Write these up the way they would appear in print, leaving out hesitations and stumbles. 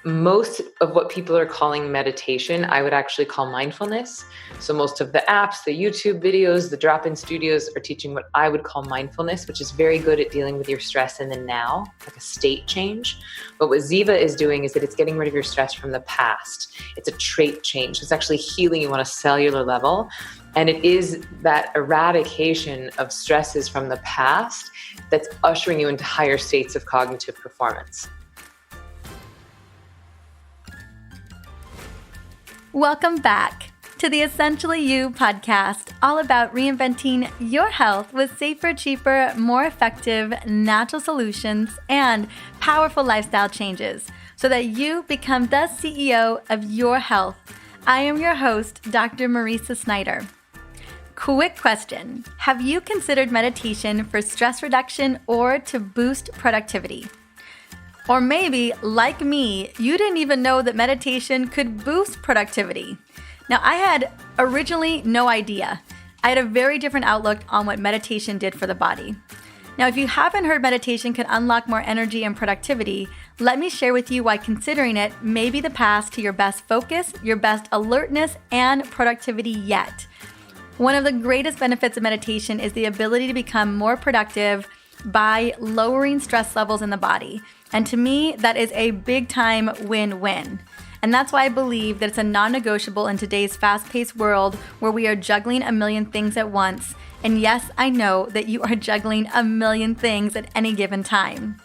most of what people are calling meditation, I would actually call mindfulness. So most of the apps, the YouTube videos, the drop-in studios are teaching what I would call mindfulness, which is very good at dealing with your stress in the now, like a state change. But what Ziva is doing is that it's getting rid of your stress from the past. It's a trait change. It's actually healing you on a cellular level. And it is that eradication of stresses from the past that's ushering you into higher states of cognitive performance. Welcome back to the Essentially You podcast, all about reinventing your health with safer, cheaper, more effective, natural solutions and powerful lifestyle changes so that you become the CEO of your health. I am your host, Dr. Marisa Snyder. Quick question. Have you considered meditation for stress reduction or to boost productivity? Or maybe, like me, you didn't even know that meditation could boost productivity. Now, I had originally no idea. I had a very different outlook on what meditation did for the body. Now, if you haven't heard meditation can unlock more energy and productivity, let me share with you why considering it may be the path to your best focus, your best alertness, and productivity yet. One of the greatest benefits of meditation is the ability to become more productive by lowering stress levels in the body. And to me, that is a big time win-win. And that's why I believe that it's a non-negotiable in today's fast-paced world where we are juggling a million things at once. And yes, I know that you are juggling a million things at any given time.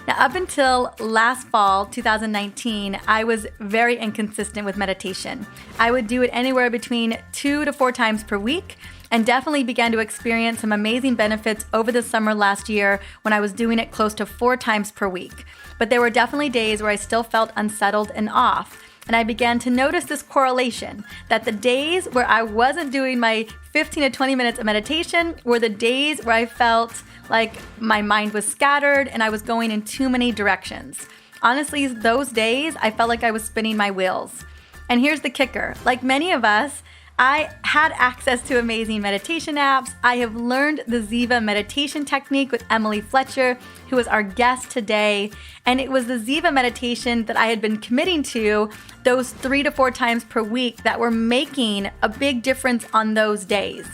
Now, up until last fall, 2019, I was very inconsistent with meditation. I would do it anywhere between 2 to 4 times per week, and definitely began to experience some amazing benefits over the summer last year when I was doing it close to 4 times per week. But there were definitely days where I still felt unsettled and off. And I began to notice this correlation that the days where I wasn't doing my 15 to 20 minutes of meditation were the days where I felt like my mind was scattered and I was going in too many directions. Honestly, those days I felt like I was spinning my wheels. And here's the kicker. Like many of us, I had access to amazing meditation apps. I have learned the Ziva Meditation technique with Fletcher, who is our guest today. And it was the Ziva meditation that I had been committing to those 3 to 4 times per week that were making a big difference on those days.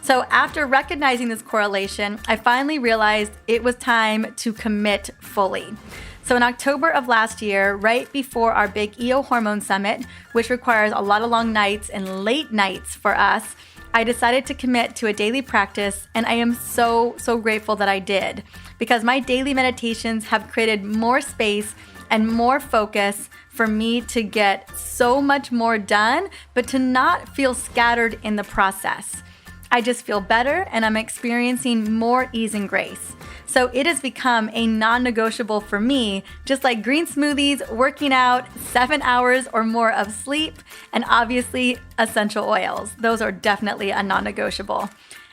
So after recognizing this correlation, I finally realized it was time to commit fully. So in October of last year, right before our big EO Hormone Summit, which requires a lot of long nights and late nights for us, I decided to commit to a daily practice, and I am so grateful that I did, because my daily meditations have created more space and more focus for me to get so much more done, but to not feel scattered in the process. I just feel better and I'm experiencing more ease and grace. So it has become a non-negotiable for me, just like green smoothies, working out, 7 hours or more of sleep, and obviously essential oils. Those are definitely a non-negotiable.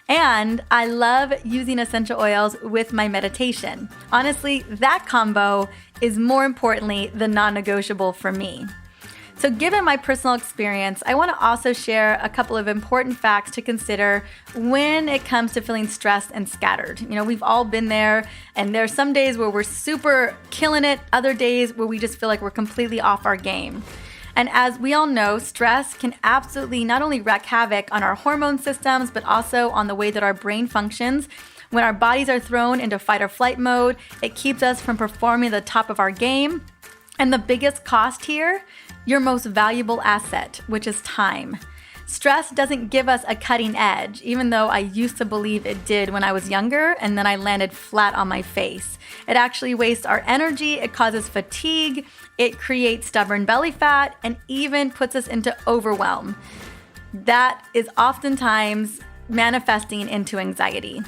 And I love using essential oils with my meditation. Honestly, that combo is more importantly the non-negotiable for me. So given my personal experience, I want to also share a couple of important facts to consider when it comes to feeling stressed and scattered. You know, we've all been there, and there's some days where we're super killing it, other days where we just feel like we're completely off our game. And as we all know, stress can absolutely not only wreak havoc on our hormone systems, but also on the way that our brain functions. When our bodies are thrown into fight or flight mode, it keeps us from performing at the top of our game. And the biggest cost here, your most valuable asset, which is time. Stress doesn't give us a cutting edge, even though I used to believe it did when I was younger, and then I landed flat on my face. It actually wastes our energy, it causes fatigue, it creates stubborn belly fat, and even puts us into overwhelm. That is oftentimes manifesting into anxiety.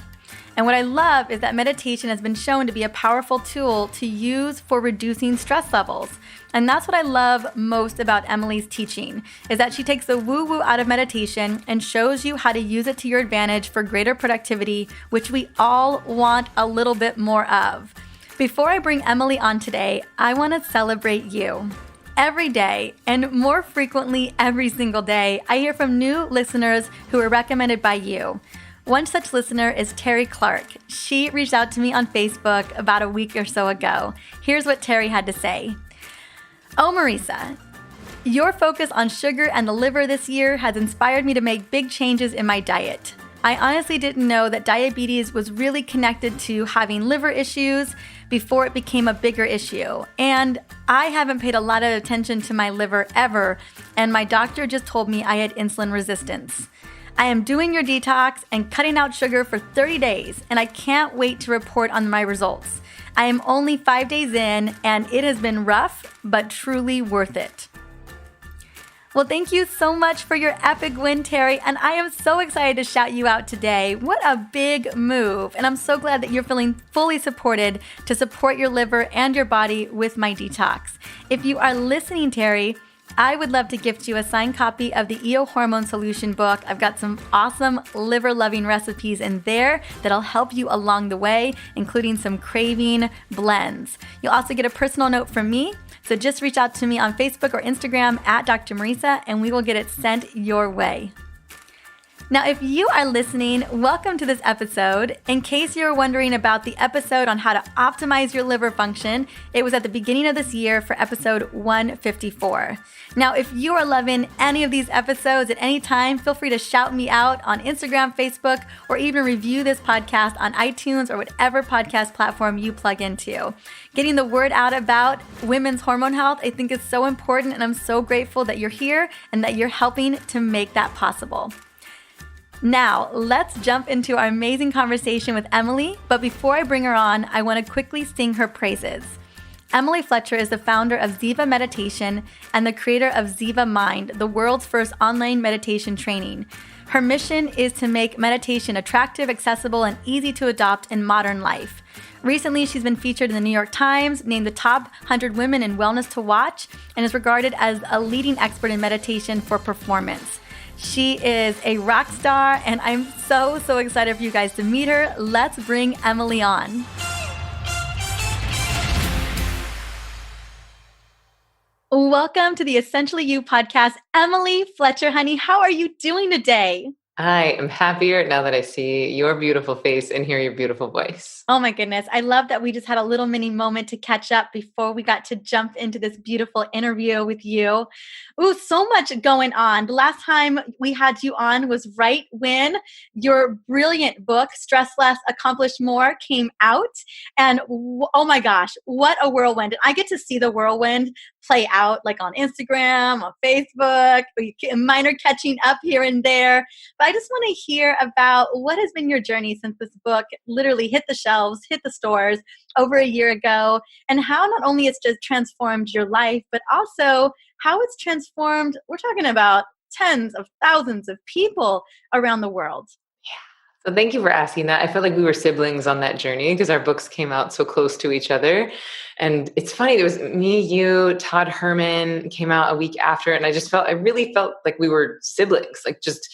And what I love is that meditation has been shown to be a powerful tool to use for reducing stress levels. And that's what I love most about Emily's teaching, is that she takes the woo-woo out of meditation and shows you how to use it to your advantage for greater productivity, which we all want a little bit more of. Before I bring Emily on today, I want to celebrate you. Every day, and more frequently every single day, I hear from new listeners who are recommended by you. One such listener is Terry Clark. She reached out to me on Facebook about a week or so ago. Here's what Terry had to say. Oh, Marisa, your focus on sugar and the liver this year has inspired me to make big changes in my diet. I honestly didn't know that diabetes was really connected to having liver issues before it became a bigger issue. And I haven't paid a lot of attention to my liver ever, and my doctor just told me I had insulin resistance. I am doing your detox and cutting out sugar for 30 days, and I can't wait to report on my results. I am only 5 days in, and it has been rough, but truly worth it. Well, thank you so much for your epic win, Terry, and I am so excited to shout you out today. What a big move, and I'm so glad that you're feeling fully supported to support your liver and your body with my detox. If you are listening, Terry, I would love to gift you a signed copy of the EO Hormone Solution book. I've got some awesome liver-loving recipes in there that'll help you along the way, including some craving blends. You'll also get a personal note from me, so just reach out to me on Facebook or Instagram at Dr. Marisa, and we will get it sent your way. Now, if you are listening, welcome to this episode. In case you're wondering about the episode on how to optimize your liver function, it was at the beginning of this year for episode 154. Now, if you are loving any of these episodes at any time, feel free to shout me out on Instagram, Facebook, or even review this podcast on iTunes or whatever podcast platform you plug into. Getting the word out about women's hormone health, I think is so important, and I'm so grateful that you're here and that you're helping to make that possible. Now, let's jump into our amazing conversation with Emily, but before I bring her on, I want to quickly sing her praises. Emily Fletcher is the founder of Ziva Meditation and the creator of Ziva Mind, the world's first online meditation training. Her mission is to make meditation attractive, accessible, and easy to adopt in modern life. Recently, she's been featured in the New York Times, named the top 100 women in wellness to watch, and is regarded as a leading expert in meditation for performance. She is a rock star, and I'm so excited for you guys to meet her. Let's bring Emily on. Welcome to the Essentially You podcast. Emily Fletcher, honey, how are you doing today? I am happier now that I see your beautiful face and hear your beautiful voice. Oh my goodness. I love that we just had a little mini moment to catch up before we got to jump into this beautiful interview with you. Ooh, so much going on. The last time we had you on was right when your brilliant book, Stress Less, Accomplish More, came out. And oh my gosh, what a whirlwind. And I get to see the whirlwind play out like on Instagram, on Facebook, minor catching up here and there. But I just want to hear about what has been your journey since this book literally hit the shelves, hit the stores over a year ago, and how not only it's just transformed your life, but also how it's transformed, we're talking about tens of thousands of people around the world. So thank you for asking that. I felt like we were siblings on that journey because our books came out so close to each other. And it's funny, it was me, you, Todd Herman came out a week after. And I really felt like we were siblings, like just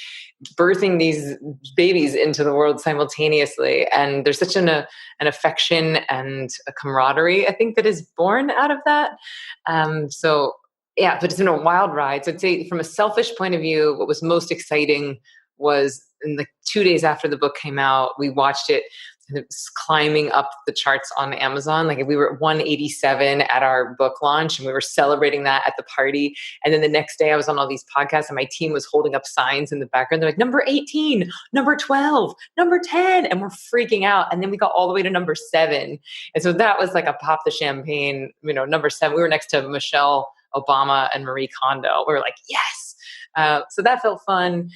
birthing these babies into the world simultaneously. And there's such an affection and a camaraderie, I think, that is born out of that. Yeah, but it's been a wild ride. So I'd say from a selfish point of view, what was most exciting was in the 2 days after the book came out, we watched it and it was climbing up the charts on Amazon. Like we were at 187 at our book launch and we were celebrating that at the party. And then the next day I was on all these podcasts and my team was holding up signs in the background. They're like, number 18, number 12, number 10. And we're freaking out. And then we got all the way to number 7. And so that was like a pop the champagne, number 7. We were next to Michelle Obama and Marie Kondo. We were like, yes. So that felt fun.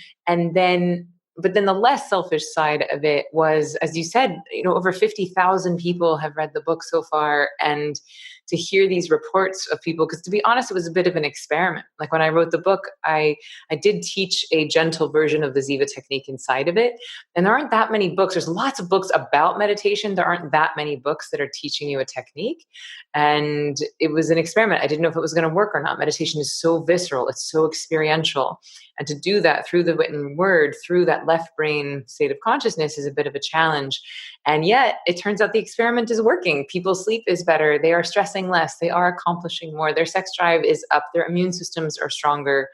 But then the less selfish side of it was, as you said, over 50,000 people have read the book so far. And to hear these reports of people, because to be honest, it was a bit of an experiment. Like when I wrote the book, I did teach a gentle version of the Ziva technique inside of it. And there aren't that many books. There's lots of books about meditation. There aren't that many books that are teaching you a technique. And it was an experiment. I didn't know if it was going to work or not. Meditation is so visceral. It's so experiential. And to do that through the written word, through that left brain state of consciousness is a bit of a challenge. And yet it turns out the experiment is working. People's sleep is better. They are stressing less. They are accomplishing more. Their sex drive is up. Their immune systems are stronger.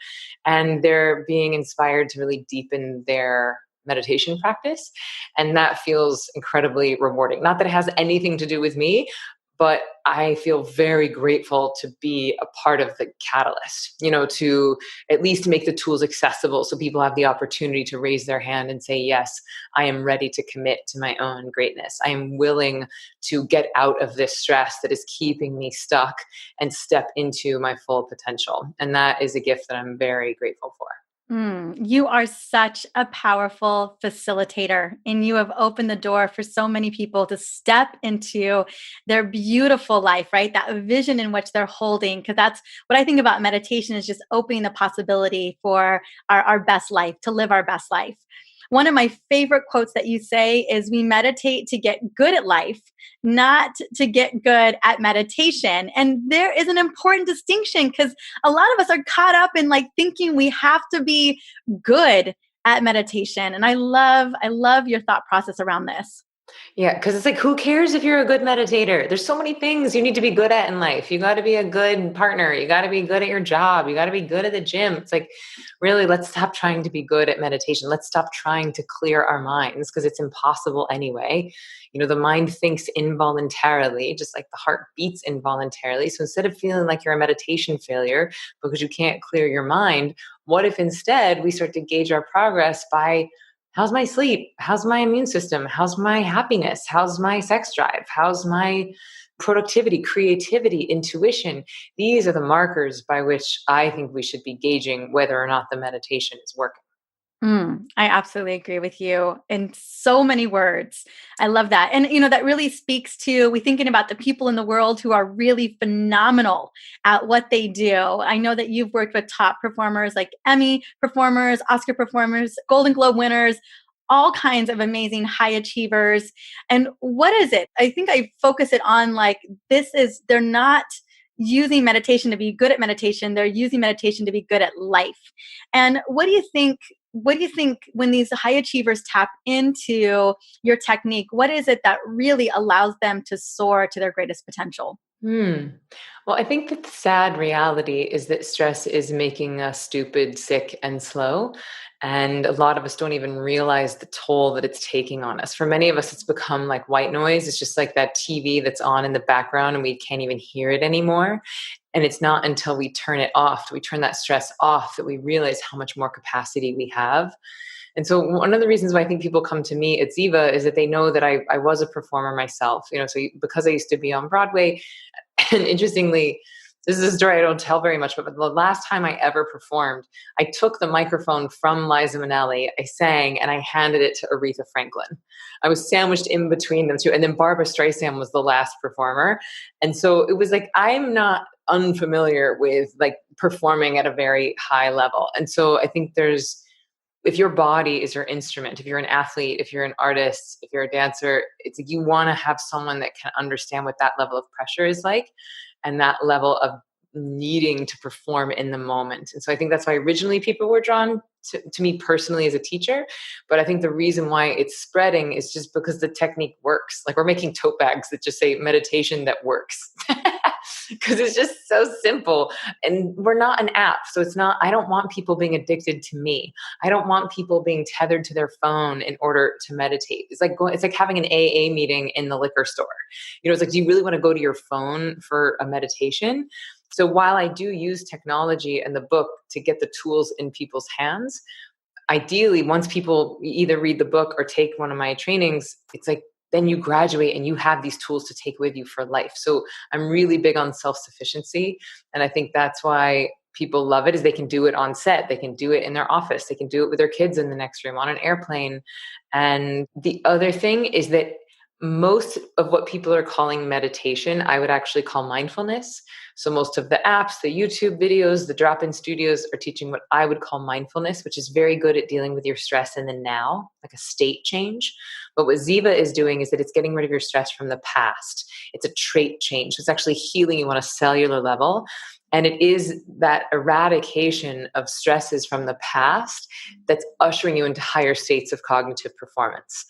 And they're being inspired to really deepen their meditation practice. And that feels incredibly rewarding. Not that it has anything to do with me, but I feel very grateful to be a part of the catalyst, to at least make the tools accessible so people have the opportunity to raise their hand and say, yes, I am ready to commit to my own greatness. I am willing to get out of this stress that is keeping me stuck and step into my full potential. And that is a gift that I'm very grateful for. You are such a powerful facilitator, and you have opened the door for so many people to step into their beautiful life, right? That vision in which they're holding, because that's what I think about meditation is just opening the possibility for our best life, to live our best life. One of my favorite quotes that you say is, we meditate to get good at life, not to get good at meditation. And there is an important distinction, because a lot of us are caught up in thinking we have to be good at meditation. And I love your thought process around this. Yeah, because it's who cares if you're a good meditator? There's so many things you need to be good at in life. You got to be a good partner. You got to be good at your job. You got to be good at the gym. It's really, let's stop trying to be good at meditation. Let's stop trying to clear our minds, because it's impossible anyway. The mind thinks involuntarily, just like the heart beats involuntarily. So instead of feeling like you're a meditation failure because you can't clear your mind, what if instead we start to gauge our progress by, how's my sleep? How's my immune system? How's my happiness? How's my sex drive? How's my productivity, creativity, intuition? These are the markers by which I think we should be gauging whether or not the meditation is working. I absolutely agree with you in so many words. I love that. And, that really speaks to, we thinking about the people in the world who are really phenomenal at what they do. I know that you've worked with top performers like Emmy performers, Oscar performers, Golden Globe winners, all kinds of amazing high achievers. And what is it? I think I focus it on they're not using meditation to be good at meditation. They're using meditation to be good at life. And what do you think when these high achievers tap into your technique? What is it that really allows them to soar to their greatest potential? Well, I think that the sad reality is that stress is making us stupid, sick, and slow. And a lot of us don't even realize the toll that it's taking on us. For many of us, it's become like white noise. It's just like that TV that's on in the background and we can't even hear it anymore. And it's not until we turn it off, we turn that stress off, that we realize how much more capacity we have. And so one of the reasons why I think people come to me at Ziva is that they know that I was a performer myself, so because I used to be on Broadway. And interestingly, this is a story I don't tell very much, but the last time I ever performed, I took the microphone from Liza Minnelli, I sang, and I handed it to Aretha Franklin. I was sandwiched in between them two. And then Barbara Streisand was the last performer. And so it was I'm not unfamiliar with performing at a very high level. And so I think if your body is your instrument, if you're an athlete, if you're an artist, if you're a dancer, it's you want to have someone that can understand what that level of pressure is like, and that level of needing to perform in the moment. And so I think that's why originally people were drawn to me personally as a teacher. But I think the reason why it's spreading is just because the technique works. We're making tote bags that just say meditation that works. Because it's just so simple. And we're not an app. So it's not, I don't want people being addicted to me. I don't want people being tethered to their phone in order to meditate. It's like having an AA meeting in the liquor store. It's do you really want to go to your phone for a meditation? So while I do use technology and the book to get the tools in people's hands, ideally, once people either read the book or take one of my trainings, it's then you graduate and you have these tools to take with you for life. So I'm really big on self-sufficiency. And I think that's why people love it, is they can do it on set. They can do it in their office. They can do it with their kids in the next room, on an airplane. And the other thing is that most of what people are calling meditation, I would actually call mindfulness. So most of the apps, the YouTube videos, the drop-in studios are teaching what I would call mindfulness, which is very good at dealing with your stress in the now, like a state change. But what Ziva is doing is that it's getting rid of your stress from the past. It's a trait change. It's actually healing you on a cellular level. And it is that eradication of stresses from the past that's ushering you into higher states of cognitive performance.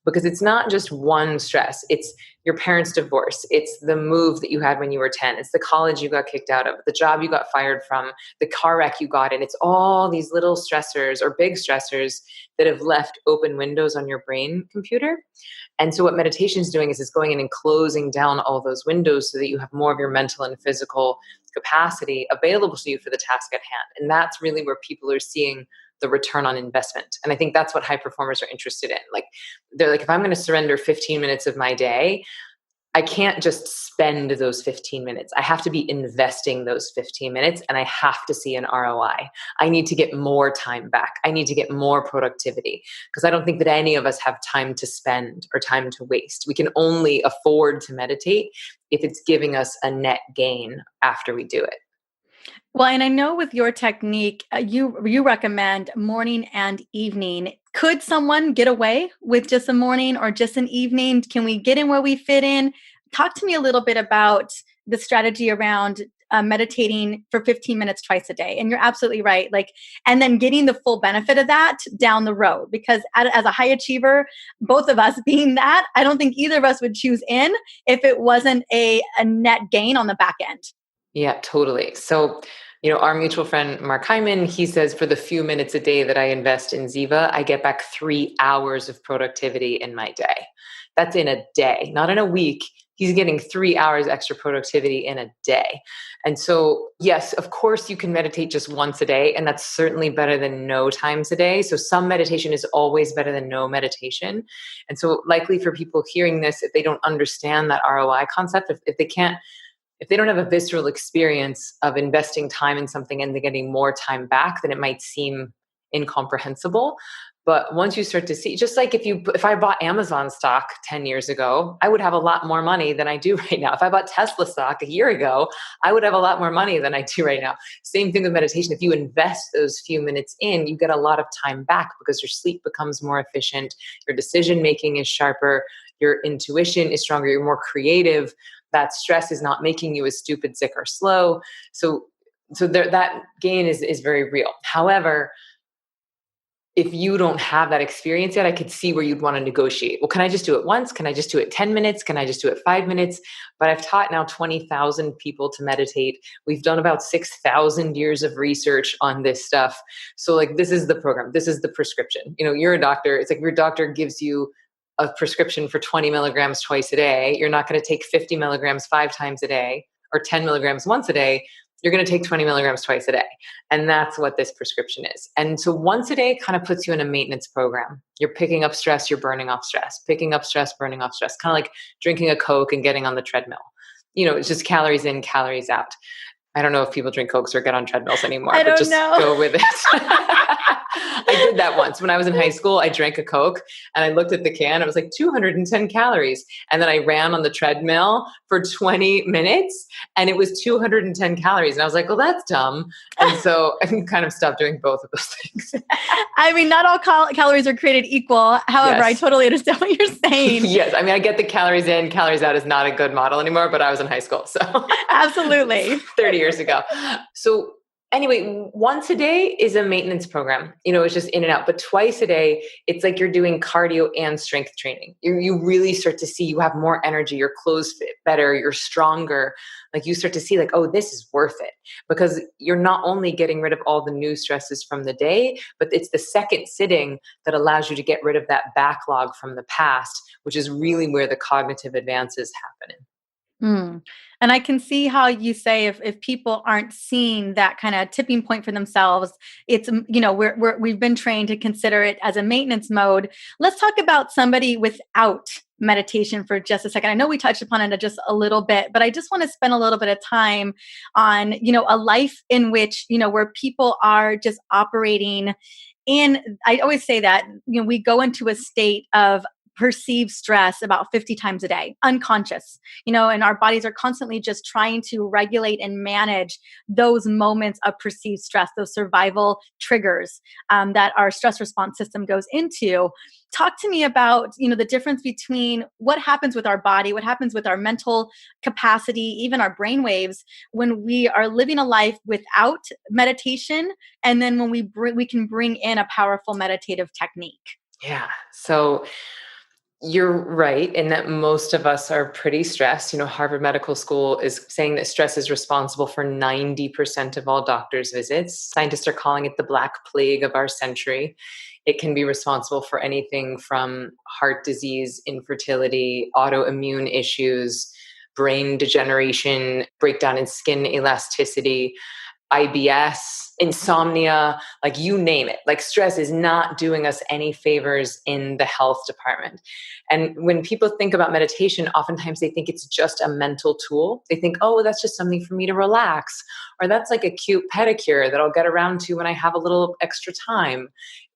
Because it's not just one stress. It's your parents' divorce. It's the move that you had when you were 10. It's the college you got kicked out of, the job you got fired from, the car wreck you got in. It's all these little stressors or big stressors that have left open windows on your brain computer. And so what meditation is doing is it's going in and closing down all those windows so that you have more of your mental and physical capacity available to you for the task at hand. And that's really where people are seeing the return on investment. And I think that's what high performers are interested in. Like, they're like, if I'm going to surrender 15 minutes of my day, I can't just spend those 15 minutes. I have to be investing those 15 minutes, and I have to see an ROI. I need to get more time back. I need to get more productivity, because I don't think that any of us have time to spend or time to waste. We can only afford to meditate if it's giving us a net gain after we do it. Well, and I know with your technique, you recommend morning and evening. Could someone get away with just a morning or just an evening? Can we get in where we fit in? Talk to me a little bit about the strategy around meditating for 15 minutes twice a day. And you're absolutely right. Like, and then getting the full benefit of that down the road, because as a high achiever, both of us being that, I don't think either of us would choose in if it wasn't a net gain on the back end. Yeah, totally. So, our mutual friend, Mark Hyman, he says for the few minutes a day that I invest in Ziva, I get back 3 hours of productivity in my day. That's in a day, not in a week. He's getting 3 hours extra productivity in a day. And so, yes, of course, you can meditate just once a day, and that's certainly better than no times a day. So some meditation is always better than no meditation. And so likely for people hearing this, if they don't understand that ROI concept, if they don't have a visceral experience of investing time in something and they're getting more time back, then it might seem incomprehensible. But once you start to see, just like if I bought Amazon stock 10 years ago, I would have a lot more money than I do right now. If I bought Tesla stock a year ago, I would have a lot more money than I do right now. Same thing with meditation. If you invest those few minutes in, you get a lot of time back because your sleep becomes more efficient, your decision making is sharper, your intuition is stronger, you're more creative. That stress is not making you as stupid, sick, or slow. So that gain is very real. However, if you don't have that experience yet, I could see where you'd want to negotiate. Well, can I just do it once? Can I just do it 10 minutes? Can I just do it 5 minutes? But I've taught now 20,000 people to meditate. We've done about 6,000 years of research on this stuff. So like, this is the program. This is the prescription. You're a doctor. It's like your doctor gives you a prescription for 20 milligrams twice a day. You're not going to take 50 milligrams 5 times a day or 10 milligrams once a day. You're going to take 20 milligrams twice a day. And that's what this prescription is. And so once a day kind of puts you in a maintenance program. You're picking up stress, you're burning off stress, picking up stress, burning off stress, kind of like drinking a Coke and getting on the treadmill. It's just calories in, calories out. I don't know if people drink Cokes or get on treadmills anymore, but just go with it. I did that once. When I was in high school, I drank a Coke and I looked at the can. It was like 210 calories. And then I ran on the treadmill for 20 minutes and it was 210 calories. And I was like, well, that's dumb. And so I kind of stopped doing both of those things. I mean, not all calories are created equal. However, yes. I totally understand what you're saying. Yes. I mean, I get the calories in, calories out is not a good model anymore, but I was in high school. So absolutely. 30 years ago. So anyway, once a day is a maintenance program. It's just in and out. But twice a day, it's like you're doing cardio and strength training. You really start to see you have more energy, your clothes fit better, you're stronger. Like you start to see like, oh, this is worth it. Because you're not only getting rid of all the new stresses from the day, but it's the second sitting that allows you to get rid of that backlog from the past, which is really where the cognitive advances happen. And I can see how you say if people aren't seeing that kind of tipping point for themselves, it's, we've been trained to consider it as a maintenance mode. Let's talk about somebody without meditation for just a second. I know we touched upon it just a little bit, but I just want to spend a little bit of time on, a life in which, where people are just operating in, I always say that, we go into a state of perceive stress about 50 times a day, unconscious, and our bodies are constantly just trying to regulate and manage those moments of perceived stress, those survival triggers that our stress response system goes into. Talk to me about, the difference between what happens with our body, what happens with our mental capacity, even our brain waves when we are living a life without meditation, and then when we can bring in a powerful meditative technique. Yeah. So you're right in that most of us are pretty stressed. Harvard Medical School is saying that stress is responsible for 90% of all doctors' visits. Scientists are calling it the Black Plague of our century. It can be responsible for anything from heart disease, infertility, autoimmune issues, brain degeneration, breakdown in skin elasticity, IBS, insomnia, like you name it. Like stress is not doing us any favors in the health department. And when people think about meditation, oftentimes they think it's just a mental tool. They think, oh, that's just something for me to relax, or that's like a cute pedicure that I'll get around to when I have a little extra time.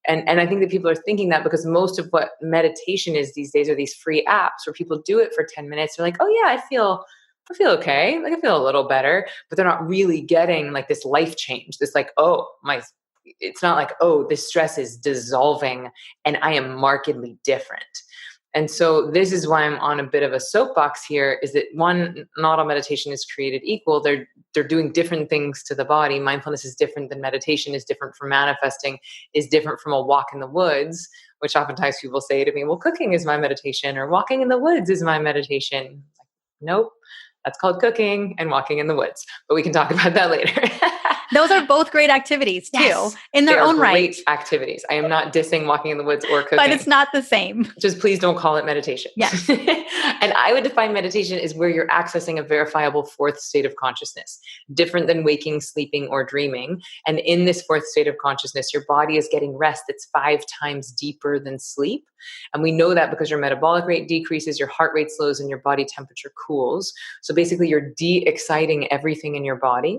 And I think that people are thinking that because most of what meditation is these days are these free apps where people do it for 10 minutes. They're like, oh yeah, I feel okay. Like I feel a little better, but they're not really getting like this life change. This like, it's not like, oh, this stress is dissolving and I am markedly different. And so this is why I'm on a bit of a soapbox here, is that one, not all meditation is created equal. They're doing different things to the body. Mindfulness is different than meditation, is different from manifesting, is different from a walk in the woods, which oftentimes people say to me, well, cooking is my meditation, or walking in the woods is my meditation. Like, nope, that's called cooking and walking in the woods. But we can talk about that later. Those are both great activities too, yes, in their own right. Great activities. I am not dissing walking in the woods or cooking. But it's not the same. Just please don't call it meditation. Yes. And I would define meditation as where you're accessing a verifiable fourth state of consciousness, different than waking, sleeping, or dreaming. And in this fourth state of consciousness, your body is getting rest that's 5 times deeper than sleep. And we know that because your metabolic rate decreases, your heart rate slows, and your body temperature cools. So basically, you're de-exciting everything in your body.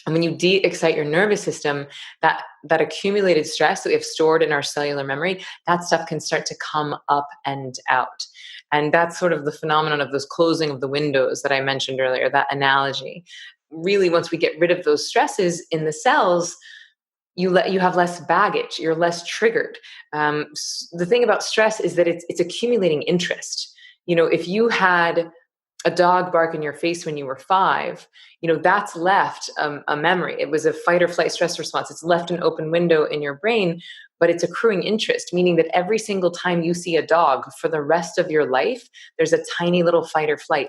And when you de-excite your nervous system, that accumulated stress that we have stored in our cellular memory, that stuff can start to come up and out. And that's sort of the phenomenon of those closing of the windows that I mentioned earlier, that analogy. Really, once we get rid of those stresses in the cells, you have less baggage, you're less triggered. The thing about stress is that it's accumulating interest. You know, if you had a dog bark in your face when you were 5, that's left a memory. It was a fight or flight stress response. It's left an open window in your brain, but it's accruing interest, meaning that every single time you see a dog for the rest of your life, there's a tiny little fight or flight.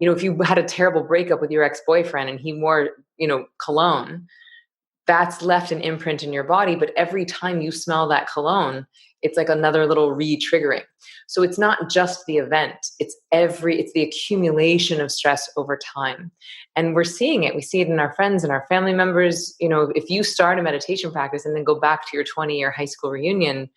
If you had a terrible breakup with your ex-boyfriend and he wore, cologne, that's left an imprint in your body. But every time you smell that cologne, it's like another little re-triggering. So it's not just the event, it's the accumulation of stress over time. And we're seeing it. We see it in our friends and our family members. If you start a meditation practice and then go back to your 20-year high school reunion,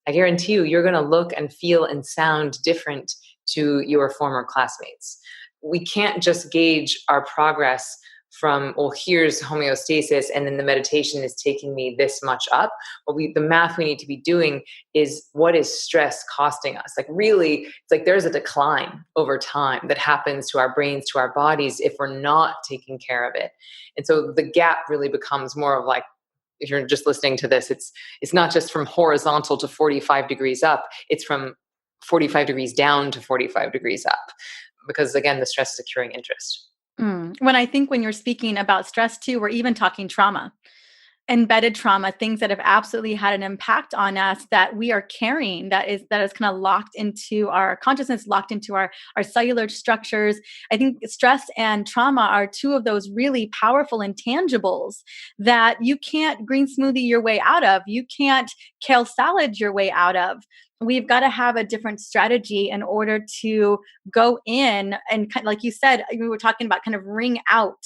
I guarantee you're going to look and feel and sound different to your former classmates. We can't just gauge our progress from, well, here's homeostasis, and then the meditation is taking me this much up. The math we need to be doing is, what is stress costing us? Like really, it's like there's a decline over time that happens to our brains, to our bodies, if we're not taking care of it. And so the gap really becomes more of like, if you're just listening to this, it's not just from horizontal to 45 degrees up, it's from 45 degrees down to 45 degrees up. Because again, the stress is accruing interest. When you're speaking about stress too, we're even talking trauma, embedded trauma, things that have absolutely had an impact on us that we are carrying, that is kind of locked into our consciousness, locked into our cellular structures. I think stress and trauma are two of those really powerful intangibles that you can't green smoothie your way out of. You can't kale salad your way out of. We've got to have a different strategy in order to go in and, like you said, we were talking about kind of wring out,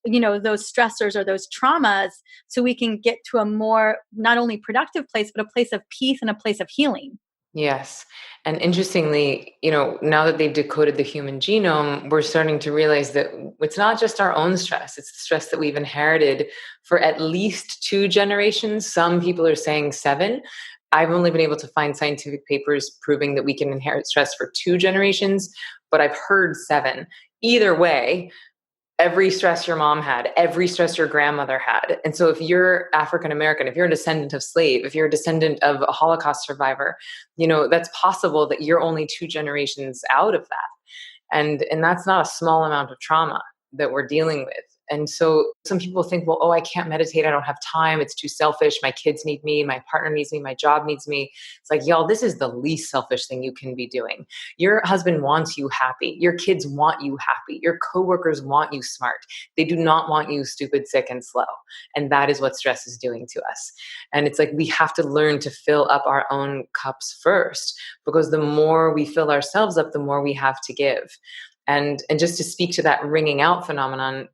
those stressors or those traumas, so we can get to a more not only productive place, but a place of peace and a place of healing. Yes. And interestingly, now that they've decoded the human genome, we're starting to realize that it's not just our own stress. It's the stress that we've inherited for at least 2 generations. Some people are saying 7. I've only been able to find scientific papers proving that we can inherit stress for 2 generations, but I've heard 7. Either way, every stress your mom had, every stress your grandmother had. And so if you're African American, if you're a descendant of slave, if you're a descendant of a Holocaust survivor, that's possible that you're only 2 generations out of that. And that's not a small amount of trauma that we're dealing with. And so some people think, well, oh, I can't meditate. I don't have time. It's too selfish. My kids need me. My partner needs me. My job needs me. It's like, y'all, this is the least selfish thing you can be doing. Your husband wants you happy. Your kids want you happy. Your coworkers want you smart. They do not want you stupid, sick, and slow. And that is what stress is doing to us. And it's like, we have to learn to fill up our own cups first, because the more we fill ourselves up, the more we have to give. And just to speak to that ringing out phenomenon,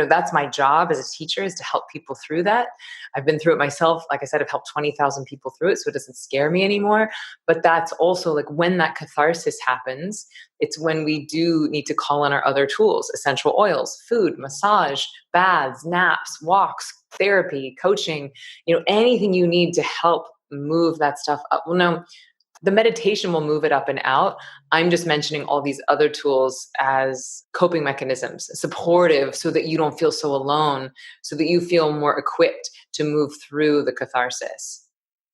that's my job as a teacher, is to help people through that. I've been through it myself. Like I said, I've helped 20,000 people through it, so it doesn't scare me anymore. But that's also like when that catharsis happens, it's when we do need to call on our other tools: essential oils, food, massage, baths, naps, walks, therapy, coaching, anything you need to help move that stuff up. Well, no, the meditation will move it up and out. I'm just mentioning all these other tools as coping mechanisms, supportive, so that you don't feel so alone, so that you feel more equipped to move through the catharsis.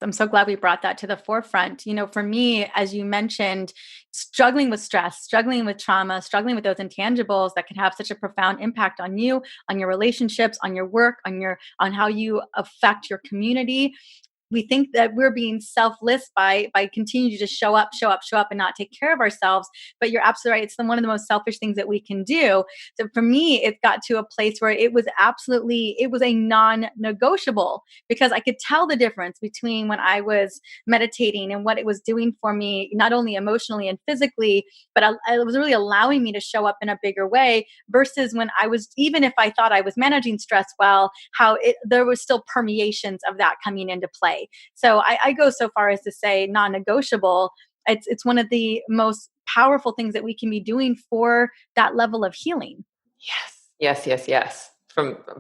I'm so glad we brought that to the forefront. For me, as you mentioned, struggling with stress, struggling with trauma, struggling with those intangibles that can have such a profound impact on you, on your relationships, on your work, on how you affect your community. We think that we're being selfless by continuing to just show up and not take care of ourselves. But you're absolutely right. It's one of the most selfish things that we can do. So for me, it got to a place where it was a non-negotiable, because I could tell the difference between when I was meditating and what it was doing for me, not only emotionally and physically, but it was really allowing me to show up in a bigger way, versus when I was, even if I thought I was managing stress well, there was still permeations of that coming into play. So I go so far as to say non-negotiable. It's one of the most powerful things that we can be doing for that level of healing. Yes.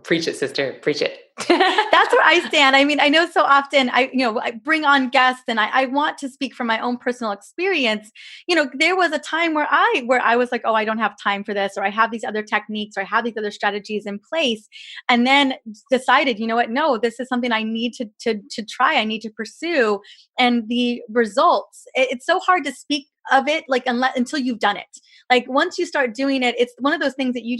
Preach it, sister. Preach it. That's where I stand. I mean, I know so often I bring on guests, and I want to speak from my own personal experience. There was a time where I was like, oh, I don't have time for this, or I have these other techniques, or I have these other strategies in place, and then decided, no, this is something I need to try. I need to pursue. And the results, it's so hard to speak of it, like until you've done it. Like once you start doing it, it's one of those things that you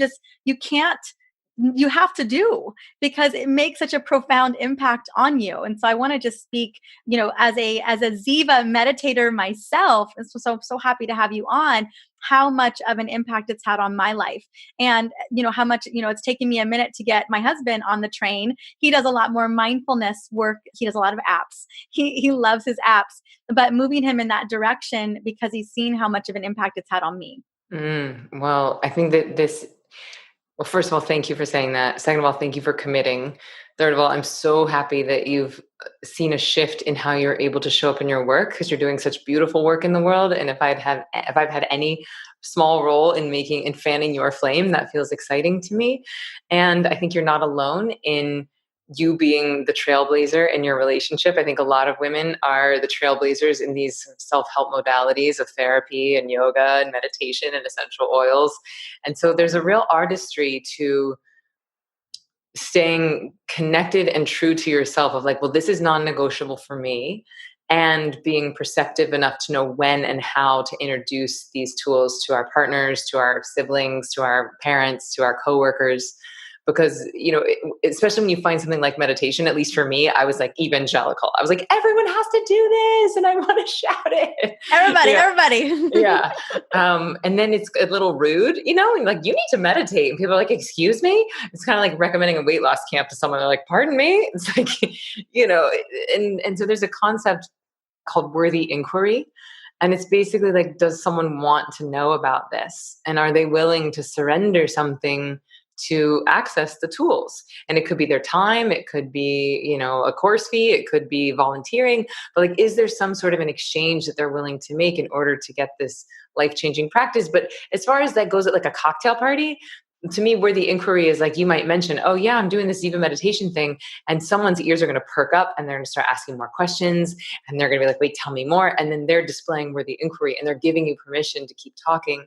have to do, because it makes such a profound impact on you. And so I want to just speak, as a Ziva meditator myself, and so happy to have you on, how much of an impact it's had on my life. And, how much, it's taken me a minute to get my husband on the train. He does a lot more mindfulness work. He does a lot of apps. He loves his apps, but moving him in that direction because he's seen how much of an impact it's had on me. Well, I think that well, first of all, thank you for saying that. Second of all, thank you for committing. Third of all, I'm so happy that you've seen a shift in how you're able to show up in your work, because you're doing such beautiful work in the world. And if I've had any small role in fanning your flame, that feels exciting to me. And I think you're not alone in you being the trailblazer in your relationship. I think a lot of women are the trailblazers in these self-help modalities of therapy and yoga and meditation and essential oils. And so there's a real artistry to staying connected and true to yourself, of like, well, this is non-negotiable for me, and being perceptive enough to know when and how to introduce these tools to our partners, to our siblings, to our parents, to our coworkers. Because, especially when you find something like meditation, at least for me, I was like evangelical. I was like, everyone has to do this, and I want to shout it. Everybody. Yeah. And then it's a little rude, like, you need to meditate. And people are like, excuse me? It's kind of like recommending a weight loss camp to someone. They're like, pardon me? It's like, and so there's a concept called worthy inquiry. And it's basically like, does someone want to know about this? And are they willing to surrender something to access the tools? And it could be their time, it could be, a course fee, it could be volunteering, but like, is there some sort of an exchange that they're willing to make in order to get this life-changing practice? But as far as that goes at like a cocktail party, to me, where the inquiry is like, you might mention, oh yeah, I'm doing this Ziva meditation thing, and someone's ears are going to perk up and they're going to start asking more questions, and they're going to be like, wait, tell me more. And then they're displaying worthy inquiry, and they're giving you permission to keep talking.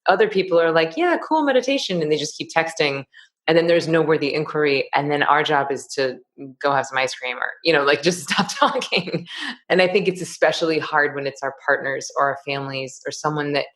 Other people are like, yeah, cool meditation. And they just keep texting. And then there's no worthy inquiry. And then our job is to go have some ice cream, or, just stop talking. And I think it's especially hard when it's our partners or our families or someone that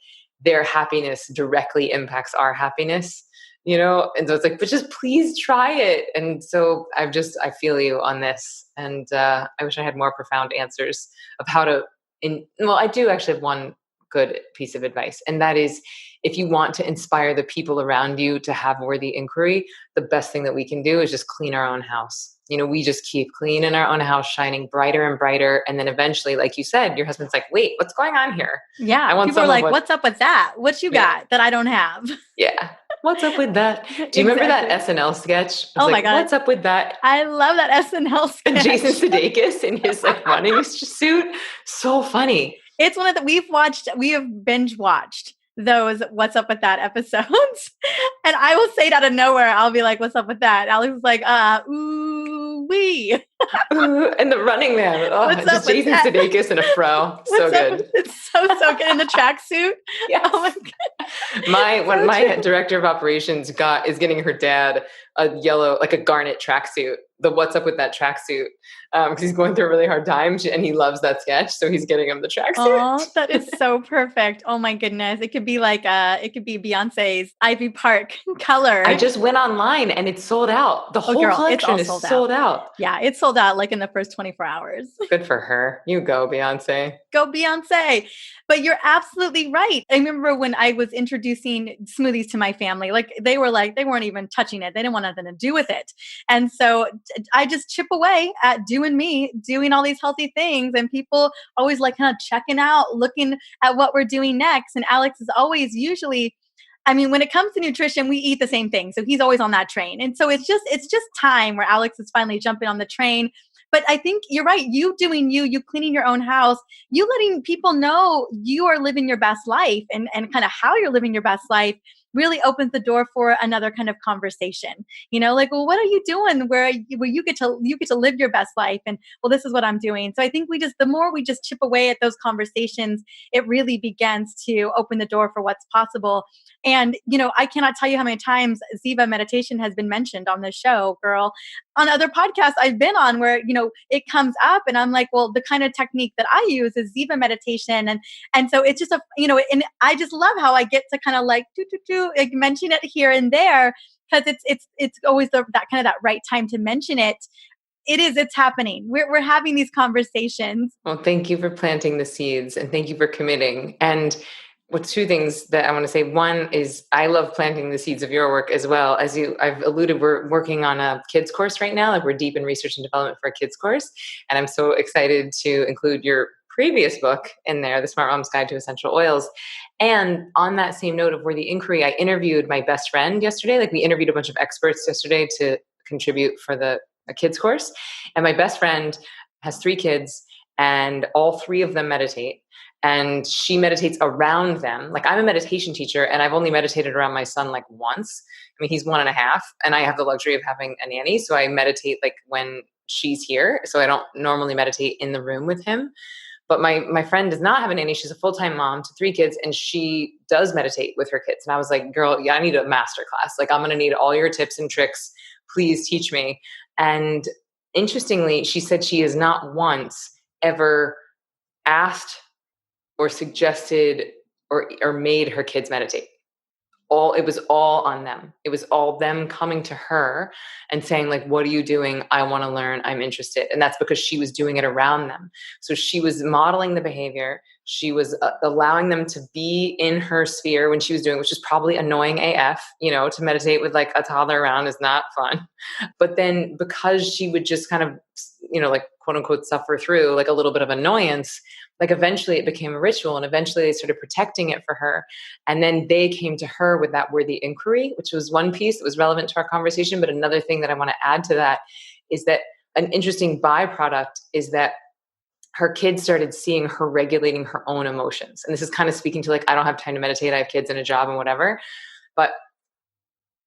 their happiness directly impacts our happiness. And so it's like, but just please try it. And so I feel you on this. And I wish I had more profound answers of how to, I do actually have one good piece of advice. And that is, if you want to inspire the people around you to have worthy inquiry, the best thing that we can do is just clean our own house. We just keep cleaning our own house, shining brighter and brighter. And then eventually, like you said, your husband's like, wait, what's going on here? Yeah. I want people are like, what's up with that? What you got that I don't have? Yeah. What's up with that? Do you remember that SNL sketch? Oh my God. What's up with that? I love that SNL sketch. And Jason Sudeikis in his running suit. So funny. It's one of we have binge watched those What's Up With That episodes. And I will say it out of nowhere. I'll be like, what's up with that? Alex is like, ooh, wee. And the running man. Oh, just Jason Sudeikis in a fro. So good. It's so good in the tracksuit. Yes. Oh my God. My director of operations is getting her dad a yellow, like a garnet tracksuit. The What's Up With That tracksuit. Because he's going through a really hard time and he loves that sketch. So he's getting him the tracksuit. Oh, that is so perfect. Oh my goodness. It could be like, it could be Beyonce's Ivy Park color. I just went online and it's sold out. The whole collection is sold out. Yeah, it's sold out like in the first 24 hours. Good for her. You go, Beyonce. Go, Beyonce. But you're absolutely right. I remember when I was introducing smoothies to my family, they weren't even touching it. They didn't want nothing to do with it. And so I just chip away at doing all these healthy things, and people always like kind of checking out, looking at what we're doing next. And Alex is always when it comes to nutrition, we eat the same thing. So he's always on that train. And so it's just time where Alex is finally jumping on the train. But I think you're right. You doing you cleaning your own house, you letting people know you are living your best life and kind of how you're living your best life really opens the door for another kind of conversation. Well, what are you doing where you get to live your best life? And well, this is what I'm doing. So I think the more we just chip away at those conversations, it really begins to open the door for what's possible. And, I cannot tell you how many times Ziva Meditation has been mentioned on this show, girl, on other podcasts I've been on where, it comes up and I'm like, well, the kind of technique that I use is Ziva Meditation. And so it's just and I just love how I get to kind of like, mention it here and there because it's always that right time to mention it. It's happening. We're having these conversations. Well, thank you for planting the seeds and thank you for committing. And what's two things that I want to say. One is I love planting the seeds of your work as well. As I've alluded, we're working on a kids course right now. Like we're deep in research and development for a kids course. And I'm so excited to include your previous book in there, The Smart Mom's Guide to Essential Oils. And on that same note of worthy inquiry, I interviewed my best friend yesterday. Like we interviewed a bunch of experts yesterday to contribute for a kids course. And my best friend has 3 kids and all 3 of them meditate. And she meditates around them. Like I'm a meditation teacher and I've only meditated around my son like once. I mean, he's 1.5 and I have the luxury of having a nanny. So I meditate like when she's here. So I don't normally meditate in the room with him. But my friend does not have a nanny. She's a full-time mom to 3 kids and she does meditate with her kids. And I was like, girl, yeah, I need a master class. Like I'm going to need all your tips and tricks. Please teach me. And interestingly, she said she has not once ever asked or suggested or made her kids meditate. It was all on them. It was all them coming to her and saying like, what are you doing? I want to learn. I'm interested. And that's because she was doing it around them. So she was modeling the behavior. She was allowing them to be in her sphere when she was doing, which is probably annoying AF, to meditate with like a toddler around is not fun. But then because she would just kind of, like quote unquote, suffer through like a little bit of annoyance, like eventually it became a ritual and eventually they started protecting it for her. And then they came to her with that worthy inquiry, which was one piece that was relevant to our conversation. But another thing that I want to add to that is that an interesting byproduct is that her kids started seeing her regulating her own emotions. And this is kind of speaking to like, I don't have time to meditate. I have kids and a job and whatever. But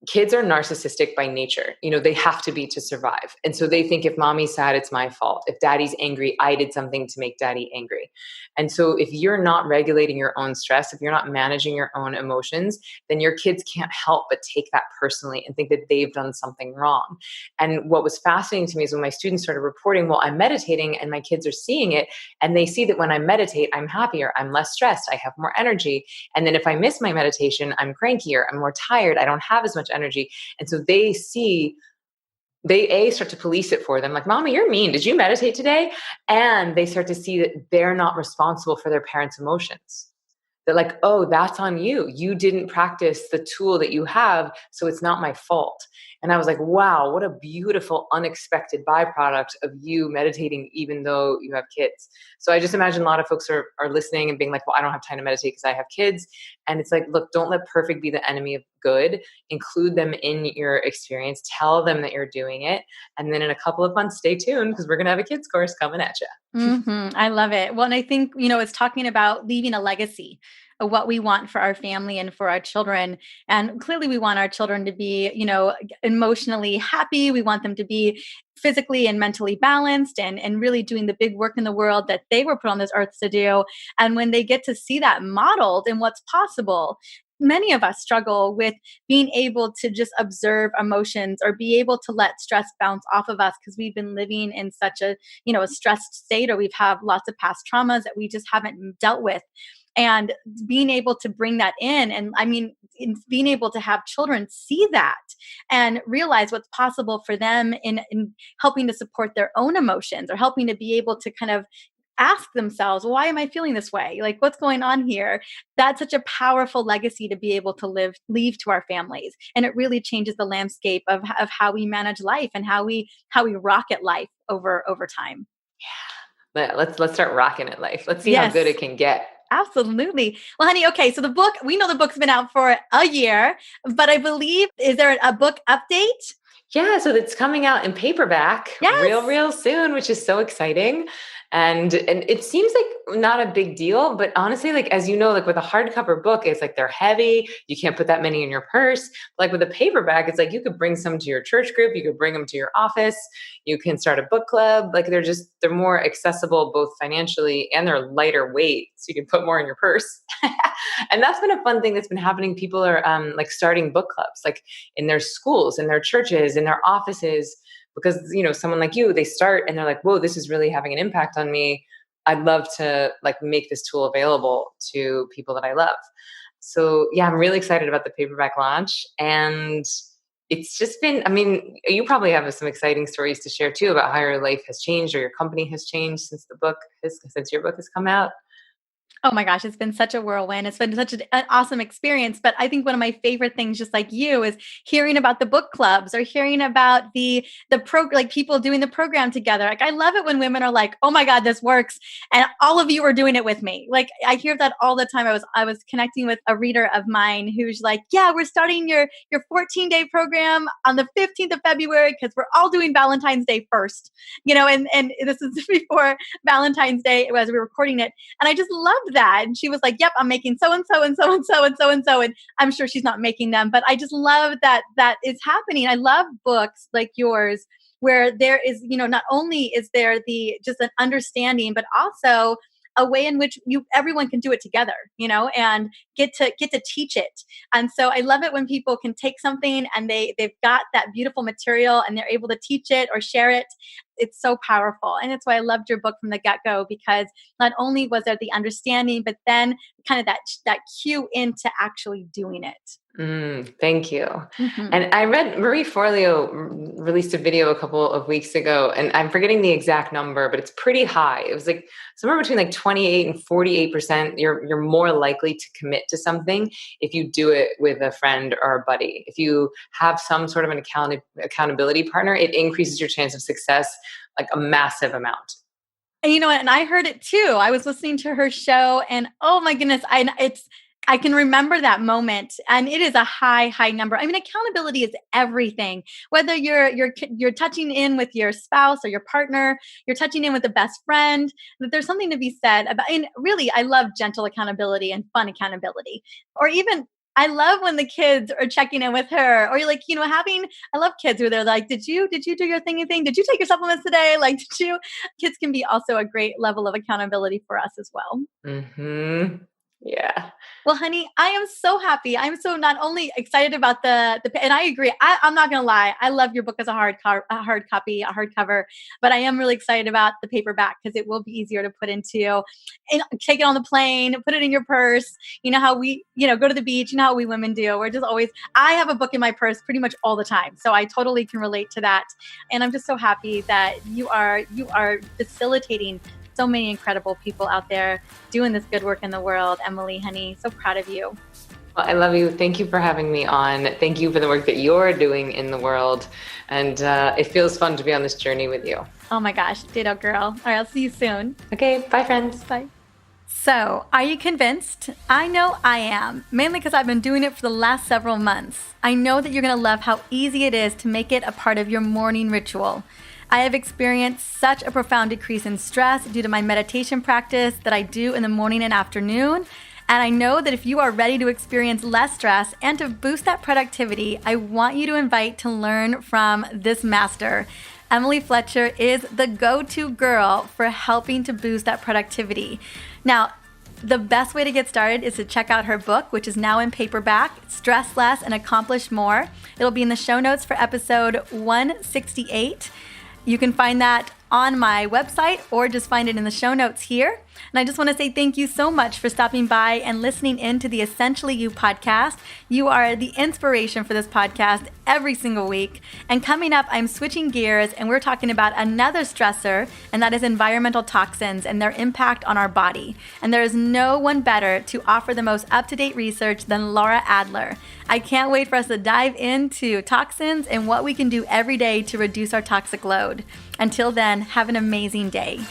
kids are narcissistic by nature. They have to be to survive. And so they think if mommy's sad, it's my fault. If daddy's angry, I did something to make daddy angry. And so if you're not regulating your own stress, if you're not managing your own emotions, then your kids can't help but take that personally and think that they've done something wrong. And what was fascinating to me is when my students started reporting, well, I'm meditating and my kids are seeing it. And they see that when I meditate, I'm happier, I'm less stressed, I have more energy. And then if I miss my meditation, I'm crankier, I'm more tired, I don't have as much energy. And so they start to police it for them. Like, Mama, you're mean. Did you meditate today? And they start to see that they're not responsible for their parents' emotions. They're like, oh, that's on you. You didn't practice the tool that you have, so it's not my fault. And I was like, wow, what a beautiful, unexpected byproduct of you meditating, even though you have kids. So I just imagine a lot of folks are listening and being like, well, I don't have time to meditate because I have kids. And it's like, look, don't let perfect be the enemy of good. Include them in your experience. Tell them that you're doing it. And then in a couple of months, stay tuned because we're going to have a kids course coming at you. I love it. Well, and I think, it's talking about leaving a legacy of what we want for our family and for our children. And clearly we want our children to be, emotionally happy. We want them to be physically and mentally balanced and really doing the big work in the world that they were put on this earth to do. And when they get to see that modeled and what's possible, many of us struggle with being able to just observe emotions or be able to let stress bounce off of us because we've been living in such a stressed state, or we've had lots of past traumas that we just haven't dealt with. And being able to bring that in, and in being able to have children see that and realize what's possible for them in helping to support their own emotions, or helping to be able to kind of ask themselves, why am I feeling this way? Like, what's going on here? That's such a powerful legacy to be able to leave to our families. And it really changes the landscape of how we manage life and how we rocket life over time. Yeah. Let's start rocking it life. Let's see how good it can get. Absolutely. Well, honey, okay. So we know the book's been out for a year, but I believe, is there a book update? Yeah. So it's coming out in paperback real soon, which is so exciting. And it seems like not a big deal, but honestly, like, as you know, like with a hardcover book, it's like they're heavy. You can't put that many in your purse. Like with a paperback, it's like you could bring some to your church group. You could bring them to your office. You can start a book club. Like they're more accessible, both financially, and they're lighter weight. So you can put more in your purse. And that's been a fun thing that's been happening. People are like starting book clubs, like in their schools, in their churches, in their offices. Because, someone like you, they start and they're like, whoa, this is really having an impact on me. I'd love to like make this tool available to people that I love. So yeah, I'm really excited about the paperback launch. And it's just been, you probably have some exciting stories to share too about how your life has changed or your company has changed since your book has come out. Oh my gosh, it's been such a whirlwind. It's been such an awesome experience. But I think one of my favorite things, just like you, is hearing about the book clubs or hearing about the like people doing the program together. Like, I love it when women are like, "Oh my God, this works," and all of you are doing it with me. Like, I hear that all the time. I was connecting with a reader of mine who's like, "Yeah, we're starting your 14-day program on the 15th of February because we're all doing Valentine's Day first." And this is before Valentine's Day as we were recording it, and I just loved that. And she was like, yep, I'm making so and so and so and so and so and so. And I'm sure she's not making them, but I just love that is happening. I love books like yours where there is, not only is there just an understanding, but also a way in which everyone can do it together, and get to teach it. And so I love it when people can take something and they've got that beautiful material and they're able to teach it or share it. It's so powerful. And that's why I loved your book from the get-go, because not only was there the understanding, but then kind of that cue into actually doing it. Thank you. Mm-hmm. And I read Marie Forleo released a video a couple of weeks ago, and I'm forgetting the exact number, but it's pretty high. It was like somewhere between like 28 and 48%. You're more likely to commit to something if you do it with a friend or a buddy. If you have some sort of an accountability partner, it increases your chance of success like a massive amount. And and I heard it too. I was listening to her show, and oh my goodness, I can remember that moment, and it is a high number. Accountability is everything. Whether you're touching in with your spouse or your partner, you're touching in with a best friend, that there's something to be said about. And really, I love gentle accountability and fun accountability, or even. I love when the kids are checking in with her, or you're like, I love kids where they're like, did you do your thingy thing? Did you take your supplements today? Like, kids can be also a great level of accountability for us as well. Mm-hmm. Yeah. Well, honey, I am so happy. I'm so not only excited about and I agree. I'm not gonna lie. I love your book as a hardcover, but I am really excited about the paperback because it will be easier to put into, and take it on the plane, put it in your purse. You know how we, go to the beach. You know how we women do. We're just always. I have a book in my purse pretty much all the time, so I totally can relate to that. And I'm just so happy that you are facilitating so many incredible people out there doing this good work in the world. Emily, honey, so proud of you. Well, I love you. Thank you for having me on. Thank you for the work that you're doing in the world. And it feels fun to be on this journey with you. Oh my gosh, ditto girl. All right, I'll see you soon. Okay, bye friends. Bye. So, are you convinced? I know I am, mainly because I've been doing it for the last several months. I know that you're going to love how easy it is to make it a part of your morning ritual. I have experienced such a profound decrease in stress due to my meditation practice that I do in the morning and afternoon. And I know that if you are ready to experience less stress and to boost that productivity, I want you to invite to learn from this master. Emily Fletcher is the go-to girl for helping to boost that productivity. Now, the best way to get started is to check out her book, which is now in paperback, Stress Less and Accomplish More. It'll be in the show notes for episode 168. You can find that on my website or just find it in the show notes here. And I just want to say thank you so much for stopping by and listening in to the Essentially You podcast. You are the inspiration for this podcast every single week. And coming up, I'm switching gears and we're talking about another stressor, and that is environmental toxins and their impact on our body. And there is no one better to offer the most up-to-date research than Laura Adler. I can't wait for us to dive into toxins and what we can do every day to reduce our toxic load. Until then, have an amazing day.